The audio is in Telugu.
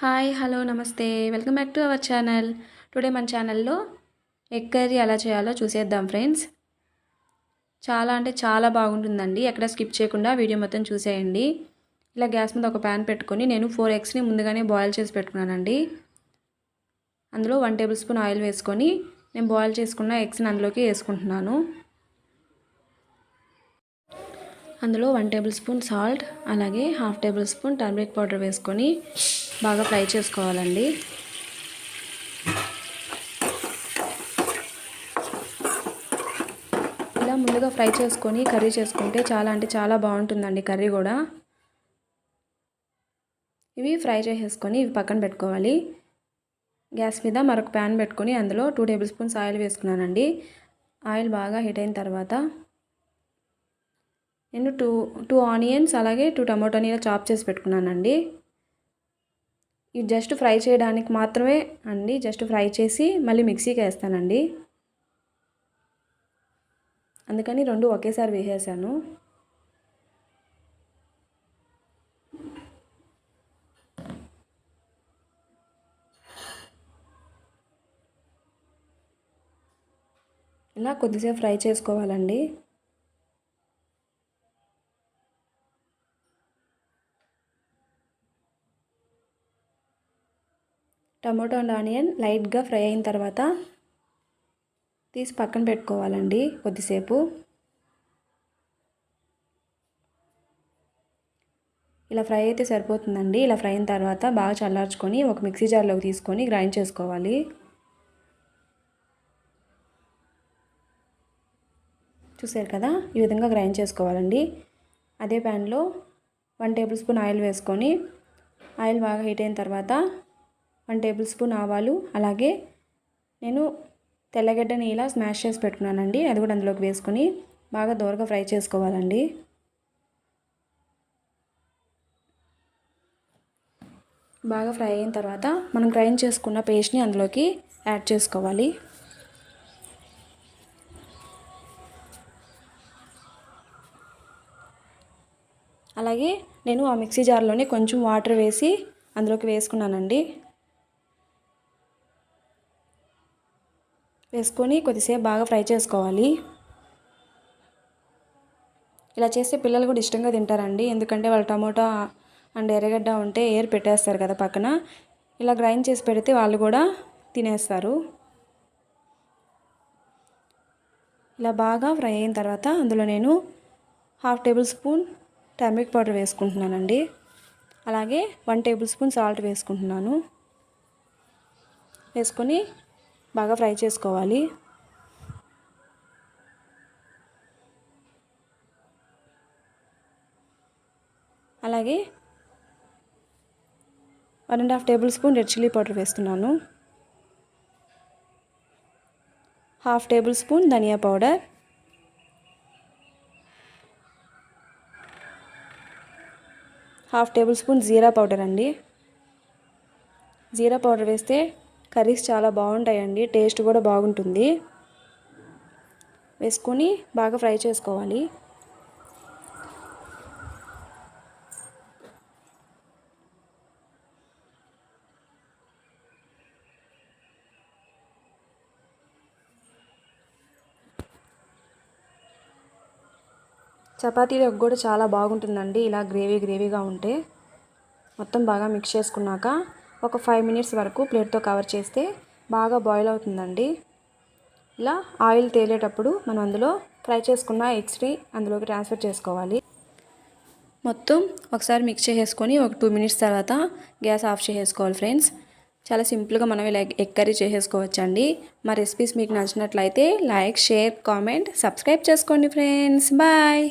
హాయ్ హలో నమస్తే welcome back to our channel. Today మన ఛానల్లో ఎగ్ కర్రీ ఎలా చేయాలో చూసేద్దాం ఫ్రెండ్స్. చాలా అంటే చాలా బాగుంటుందండి. ఎక్కడ స్కిప్ చేయకుండా వీడియో మొత్తం చూసేయండి. ఇలా గ్యాస్ మీద ఒక ప్యాన్ పెట్టుకొని నేను 4 ఎగ్స్ని ముందుగానే బాయిల్ చేసి పెట్టుకున్నానండి. అందులో 1 టేబుల్ స్పూన్ ఆయిల్ వేసుకొని నేను బాయిల్ చేసుకున్న ఎగ్స్ని అందులోకి వేసుకుంటున్నాను. అందులో 1 టేబుల్ స్పూన్ సాల్ట్, అలాగే 1/2 టేబుల్ స్పూన్ టర్మరిక్ పౌడర్ వేసుకొని బాగా ఫ్రై చేసుకోవాలండి. ఇలా ముందుగా ఫ్రై చేసుకొని కర్రీ చేసుకుంటే చాలా అంటే చాలా బాగుంటుందండి కర్రీ కూడా. ఇవి ఫ్రై చేసేసుకొని ఇవి పక్కన పెట్టుకోవాలి. గ్యాస్ మీద మరొక ప్యాన్ పెట్టుకొని అందులో 2 టేబుల్ స్పూన్స్ ఆయిల్ వేసుకున్నానండి. ఆయిల్ బాగా హీట్ అయిన తర్వాత నేను టూ ఆనియన్స్ అలాగే 2 టమాటోని ఇలా చాప్ చేసి పెట్టుకున్నానండి. ఇది జస్ట్ ఫ్రై చేయడానికి మాత్రమే అండి. జస్ట్ ఫ్రై చేసి మళ్ళీ మిక్సీకి వేస్తానండి. అందుకని 2 ఒకేసారి వేసేసాను. ఇలా కొద్దిసేపు ఫ్రై చేసుకోవాలండి. టమాటో అండ్ ఆనియన్ లైట్గా ఫ్రై అయిన తర్వాత తీసి పక్కన పెట్టుకోవాలండి కొద్దిసేపు. ఇలా ఫ్రై అయితే సరిపోతుందండి. ఇలా ఫ్రై అయిన తర్వాత బాగా చల్లార్చుకొని ఒక మిక్సీ జార్లోకి తీసుకొని గ్రైండ్ చేసుకోవాలి. చూసారు కదా, ఈ విధంగా గ్రైండ్ చేసుకోవాలండి. అదే ప్యాన్లో 1 టేబుల్ స్పూన్ ఆయిల్ వేసుకొని ఆయిల్ బాగా హీట్ అయిన తర్వాత 1 టేబుల్ స్పూన్ ఆవాలు, అలాగే నేను తెల్లగడ్డని ఇలా స్మాష్ చేసి పెట్టుకున్నానండి. అది కూడా అందులోకి వేసుకొని బాగా దోరగా ఫ్రై చేసుకోవాలండి. బాగా ఫ్రై అయిన తర్వాత మనం గ్రైండ్ చేసుకున్న పేస్ట్ని అందులోకి యాడ్ చేసుకోవాలి. అలాగే నేను ఆ మిక్సీ జార్లోనే కొంచెం వాటర్ వేసి అందులోకి వేసుకున్నానండి. వేసుకొని కొద్దిసేపు బాగా ఫ్రై చేసుకోవాలి. ఇలా చేస్తే పిల్లలు కూడా ఇష్టంగా తింటారండి. ఎందుకంటే వాళ్ళు టమోటా అండ్ ఎర్రగడ్డ ఉంటే ఏరు పెట్టేస్తారు కదా పక్కన. ఇలా గ్రైండ్ చేసి పెడితే వాళ్ళు కూడా తినేస్తారు. ఇలా బాగా ఫ్రై అయిన తర్వాత అందులో నేను 1/2 టేబుల్ స్పూన్ టర్మరిక్ పౌడర్ వేసుకుంటున్నానండి. అలాగే 1 టేబుల్ స్పూన్ సాల్ట్ వేసుకుంటున్నాను. వేసుకొని బాగా ఫ్రై చేసుకోవాలి. అలాగే 1.5 table spoon red chilli powder వేస్తున్నాను. 1/2 టేబుల్ స్పూన్ ధనియా పౌడర్, 1/2 టేబుల్ స్పూన్ జీరా పౌడర్ అండి. జీరా పౌడర్ వేస్తే కర్రీస్ చాలా బాగుంటాయండి. టేస్ట్ కూడా బాగుంటుంది. వేసుకొని బాగా ఫ్రై చేసుకోవాలి. చపాతీలకు కూడా చాలా బాగుంటుందండి. ఇలా గ్రేవీగా ఉంటే మొత్తం బాగా మిక్స్ చేసుకున్నాక ఒక 5 మినిట్స్ వరకు ప్లేట్తో కవర్ చేస్తే బాగా బాయిల్ అవుతుందండి. ఇలా ఆయిల్ తేలేటప్పుడు మనం అందులో ఫ్రై చేసుకున్న ఎగ్స్ని అందులోకి ట్రాన్స్ఫర్ చేసుకోవాలి. మొత్తం ఒకసారి మిక్స్ చేసేసుకొని ఒక 2 మినిట్స్ తర్వాత గ్యాస్ ఆఫ్ చేసేసుకోవాలి ఫ్రెండ్స్. చాలా సింపుల్గా మనం ఇలా ఎగ్ కర్రీ చేసేసుకోవచ్చండి. మా రెసిపీస్ మీకు నచ్చినట్లయితే లైక్, షేర్, కామెంట్, సబ్స్క్రైబ్ చేసుకోండి ఫ్రెండ్స్. బాయ్.